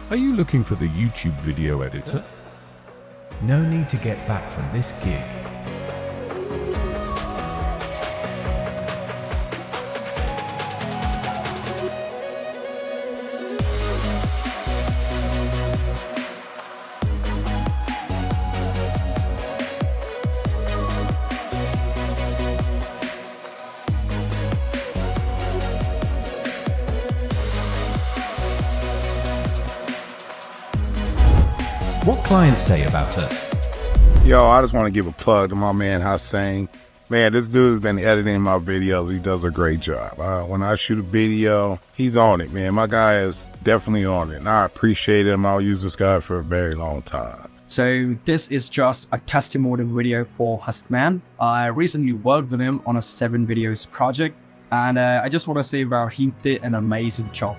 Are you looking for the YouTube video editor? No need to get back from this gig. What clients say about us? Yo, I just want to give a plug to my man Hussein. Man, this dude has been editing my videos. He does a great job. When I shoot a video, he's on it, man. My guy is definitely on it, and I appreciate him. I'll use this guy for a very long time. So this is just a testimonial video for Hussein. I recently worked with him on a 7 videos project, and I just want to say that he did an amazing job.